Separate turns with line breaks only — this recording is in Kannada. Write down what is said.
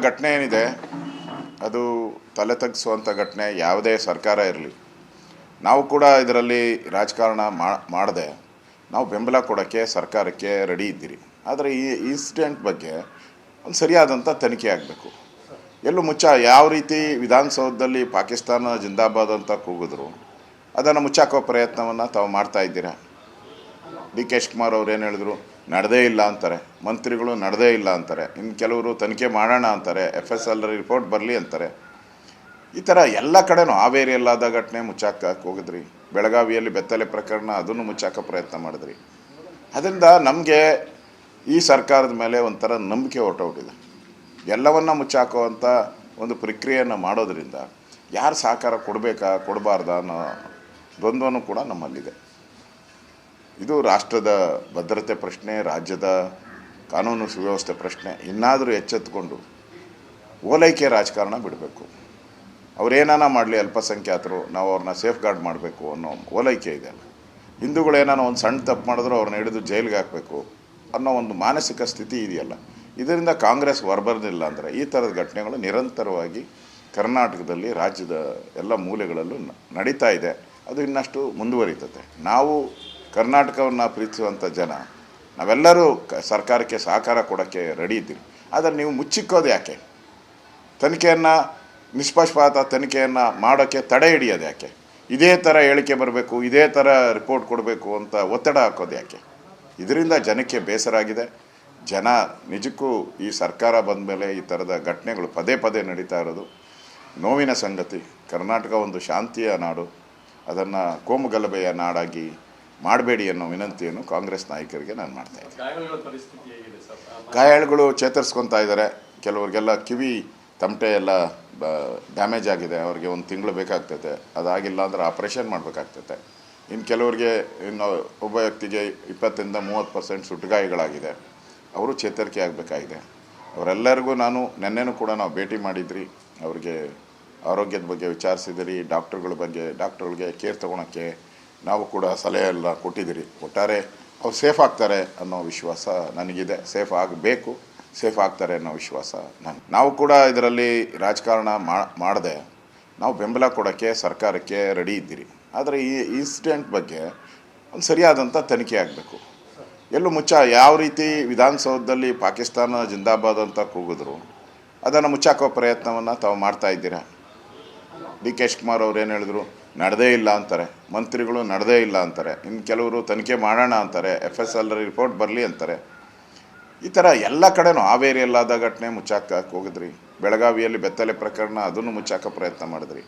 ಘಟನೆ ಏನಿದೆ ಅದು ತಲೆ ತಗ್ಗಿಸುವಂಥ ಘಟನೆ. ಯಾವುದೇ ಸರ್ಕಾರ ಇರಲಿ, ನಾವು ಕೂಡ ಇದರಲ್ಲಿ ರಾಜಕಾರಣ ಮಾಡದೆ ನಾವು ಬೆಂಬಲ ಕೊಡೋಕ್ಕೆ ಸರ್ಕಾರಕ್ಕೆ ರೆಡಿ ಇದ್ದೀರಿ. ಆದರೆ ಈ ಇನ್ಸಿಡೆಂಟ್ ಬಗ್ಗೆ ಒಂದು ಸರಿಯಾದಂಥ ತನಿಖೆ ಆಗಬೇಕು. ಎಲ್ಲೂ ಯಾವ ರೀತಿ ವಿಧಾನಸೌಧದಲ್ಲಿ ಪಾಕಿಸ್ತಾನ ಜಿಂದಾಬಾದ್ ಅಂತ ಕೂಗಿದ್ರು ಅದನ್ನು ಮುಚ್ಚಾಕೋ ಪ್ರಯತ್ನವನ್ನು ತಾವು ಮಾಡ್ತಾ ಇದ್ದೀರಾ. ಡಿ ಕೆ ಶಿವಕುಮಾರ್ ಅವ್ರು ಏನು ಹೇಳಿದ್ರು, ನಡೆದೇ ಇಲ್ಲ ಅಂತಾರೆ. ಮಂತ್ರಿಗಳು ನಡೆದೇ ಇಲ್ಲ ಅಂತಾರೆ. ಇನ್ನು ಕೆಲವರು ತನಿಖೆ ಮಾಡೋಣ ಅಂತಾರೆ, FSL ರಿಪೋರ್ಟ್ ಬರಲಿ ಅಂತಾರೆ. ಈ ಥರ ಎಲ್ಲ ಕಡೆನೂ ಹಾವೇರಿಯಲ್ಲಾದ ಘಟನೆ ಮುಚ್ಚಾಕಕ್ಕೆ ಹೋಗಿದ್ರಿ, ಬೆಳಗಾವಿಯಲ್ಲಿ ಬೆತ್ತಲೆ ಪ್ರಕರಣ ಅದನ್ನು ಮುಚ್ಚಾಕೋ ಪ್ರಯತ್ನ ಮಾಡಿದ್ರಿ. ಅದರಿಂದ ನಮಗೆ ಈ ಸರ್ಕಾರದ ಮೇಲೆ ಒಂಥರ ನಂಬಿಕೆ ಹೊರಟೋಗಿದೆ. ಎಲ್ಲವನ್ನ ಮುಚ್ಚಾಕುವಂಥ ಒಂದು ಪ್ರಕ್ರಿಯೆಯನ್ನು ಮಾಡೋದರಿಂದ ಯಾರು ಸಹಕಾರ ಕೊಡಬೇಕಾ ಕೊಡಬಾರ್ದಾ ಅನ್ನೋ ದ್ವಂದ್ವನೂ ಕೂಡ ನಮ್ಮಲ್ಲಿದೆ. ಇದು ರಾಷ್ಟ್ರದ ಭದ್ರತೆ ಪ್ರಶ್ನೆ, ರಾಜ್ಯದ ಕಾನೂನು ಸುವ್ಯವಸ್ಥೆ ಪ್ರಶ್ನೆ. ಇನ್ನಾದರೂ ಎಚ್ಚೆತ್ತುಕೊಂಡು ಓಲೈಕೆ ರಾಜಕಾರಣ ಬಿಡಬೇಕು. ಅವರೇನಾನ ಮಾಡಲಿ, ಅಲ್ಪಸಂಖ್ಯಾತರು ನಾವು ಅವ್ರನ್ನ ಸೇಫ್ ಗಾರ್ಡ್ ಮಾಡಬೇಕು ಅನ್ನೋ ಓಲೈಕೆ ಇದೆ. ಹಿಂದೂಗಳೇನಾನ ಒಂದು ಸಣ್ಣ ತಪ್ಪು ಮಾಡಿದ್ರು ಅವ್ರನ್ನ ಹಿಡಿದು ಜೈಲಿಗೆ ಹಾಕಬೇಕು ಅನ್ನೋ ಒಂದು ಮಾನಸಿಕ ಸ್ಥಿತಿ ಇದೆಯಲ್ಲ, ಇದರಿಂದ ಕಾಂಗ್ರೆಸ್ ಹೊರಬರೋದಿಲ್ಲ. ಅಂದರೆ ಈ ಥರದ ಘಟನೆಗಳು ನಿರಂತರವಾಗಿ ಕರ್ನಾಟಕದಲ್ಲಿ ರಾಜ್ಯದ ಎಲ್ಲ ಮೂಲೆಗಳಲ್ಲೂ ನಡೀತಾ ಇದೆ. ಅದು ಇನ್ನಷ್ಟು ಮುಂದುವರಿತದೆ. ನಾವು ಕರ್ನಾಟಕವನ್ನು ಪ್ರೀತಿಸುವಂಥ ಜನ ನಾವೆಲ್ಲರೂ ಸರ್ಕಾರಕ್ಕೆ ಸಹಕಾರ ಕೊಡೋಕ್ಕೆ ರೆಡಿ ಇದ್ದೀವಿ. ಆದರೆ ನೀವು ಮುಚ್ಚಿಕ್ಕೋದು ಯಾಕೆ? ತನಿಖೆಯನ್ನು, ನಿಷ್ಪಕ್ಷಪಾತ ತನಿಖೆಯನ್ನು ಮಾಡೋಕ್ಕೆ ತಡೆ ಹಿಡಿಯೋದು ಯಾಕೆ? ಇದೇ ಥರ ಹೇಳಿಕೆ ಬರಬೇಕು, ಇದೇ ಥರ ರಿಪೋರ್ಟ್ ಕೊಡಬೇಕು ಅಂತ ಒತ್ತಡ ಹಾಕೋದು ಯಾಕೆ? ಇದರಿಂದ ಜನಕ್ಕೆ ಬೇಸರ ಆಗಿದೆ. ಜನ ನಿಜಕ್ಕೂ ಈ ಸರ್ಕಾರ ಬಂದ ಮೇಲೆ ಈ ಥರದ ಘಟನೆಗಳು ಪದೇ ಪದೇ ನಡೀತಾ ಇರೋದು ನೋವಿನ ಸಂಗತಿ. ಕರ್ನಾಟಕ ಒಂದು ಶಾಂತಿಯ ನಾಡು, ಅದನ್ನು ಕೋಮುಗಲಭೆಯ ನಾಡಾಗಿ ಮಾಡಬೇಡಿ ಅನ್ನೋ ವಿನಂತಿಯನ್ನು ಕಾಂಗ್ರೆಸ್ ನಾಯಕರಿಗೆ ನಾನು ಮಾಡ್ತಾಯಿದ್ದೆ. ಗಾಯಾಳುಗಳು ಚೇತರಿಸ್ಕೊತಾ ಇದ್ದಾರೆ. ಕೆಲವರಿಗೆಲ್ಲ ಕಿವಿ ತಮಟೆ ಎಲ್ಲ ಡ್ಯಾಮೇಜ್ ಆಗಿದೆ. ಅವ್ರಿಗೆ ಒಂದು ತಿಂಗಳು ಬೇಕಾಗ್ತೈತೆ. ಅದಾಗಿಲ್ಲ ಅಂದರೆ ಆಪ್ರೇಷನ್ ಮಾಡಬೇಕಾಗ್ತೈತೆ. ಇನ್ನು ಕೆಲವರಿಗೆ, ಇನ್ನು ಒಬ್ಬ ವ್ಯಕ್ತಿಗೆ 20-30% ಸುಟ್ಟುಗಾಯಗಳಾಗಿದೆ. ಅವರು ಚೇತರಿಕೆ ಆಗಬೇಕಾಗಿದೆ. ಅವರೆಲ್ಲರಿಗೂ ನೆನ್ನೆನೂ ಕೂಡ ನಾವು ಭೇಟಿ ಮಾಡಿದ್ರಿ. ಅವ್ರಿಗೆ ಆರೋಗ್ಯದ ಬಗ್ಗೆ ವಿಚಾರಿಸಿದಿರಿ. ಡಾಕ್ಟ್ರುಗಳಿಗೆ ಕೇರ್ ತೊಗೊಳಕ್ಕೆ ನಾವು ಕೂಡ ಸಲಹೆ ಎಲ್ಲ ಕೊಟ್ಟಿದ್ದೀರಿ. ಒಟ್ಟಾರೆ ಅವ್ರು ಸೇಫ್ ಆಗ್ತಾರೆ ಅನ್ನೋ ವಿಶ್ವಾಸ ನನಗಿದೆ. ಸೇಫ್ ಆಗಬೇಕು, ಸೇಫ್ ಆಗ್ತಾರೆ ಅನ್ನೋ ವಿಶ್ವಾಸ ನಾವು ಕೂಡ ಇದರಲ್ಲಿ ರಾಜಕಾರಣ ಮಾಡದೆ ನಾವು ಬೆಂಬಲ ಕೊಡೋಕ್ಕೆ ಸರ್ಕಾರಕ್ಕೆ ರೆಡಿ ಇದ್ದೀರಿ. ಆದರೆ ಈ ಇನ್ಸಿಡೆಂಟ್ ಬಗ್ಗೆ ಒಂದು ಸರಿಯಾದಂಥ ತನಿಖೆ ಆಗಬೇಕು. ಎಲ್ಲೂ ಯಾವ ರೀತಿ ವಿಧಾನಸೌಧದಲ್ಲಿ ಪಾಕಿಸ್ತಾನ ಜಿಂದಾಬಾದ್ ಅಂತ ಕೂಗಿದ್ರು ಅದನ್ನು ಮುಚ್ಚಾಕೋ ಪ್ರಯತ್ನವನ್ನು ತಾವು ಮಾಡ್ತಾ ಇದ್ದೀರಾ. ಡಿ ಕೆ ಶಿವಕುಮಾರ್ ಅವ್ರು ಏನು ಹೇಳಿದ್ರು, ನಡೆದೇ ಇಲ್ಲ ಅಂತಾರೆ. ಮಂತ್ರಿಗಳು ನಡೆದೇ ಇಲ್ಲ ಅಂತಾರೆ. ಇನ್ನು ಕೆಲವರು ತನಿಖೆ ಮಾಡೋಣ ಅಂತಾರೆ, FSL ರಿಪೋರ್ಟ್ ಬರಲಿ ಅಂತಾರೆ. ಈ ಥರ ಎಲ್ಲ ಕಡೆನೂ ಹಾವೇರಿಯಲ್ಲಾದ ಘಟನೆ ಮುಚ್ಚಾಕಕ್ಕೆ ಹೋಗಿದ್ರಿ, ಬೆಳಗಾವಿಯಲ್ಲಿ ಬೆತ್ತಲೆ ಪ್ರಕರಣ ಅದನ್ನು ಮುಚ್ಚಾಕೋ ಪ್ರಯತ್ನ ಮಾಡಿದ್ರಿ.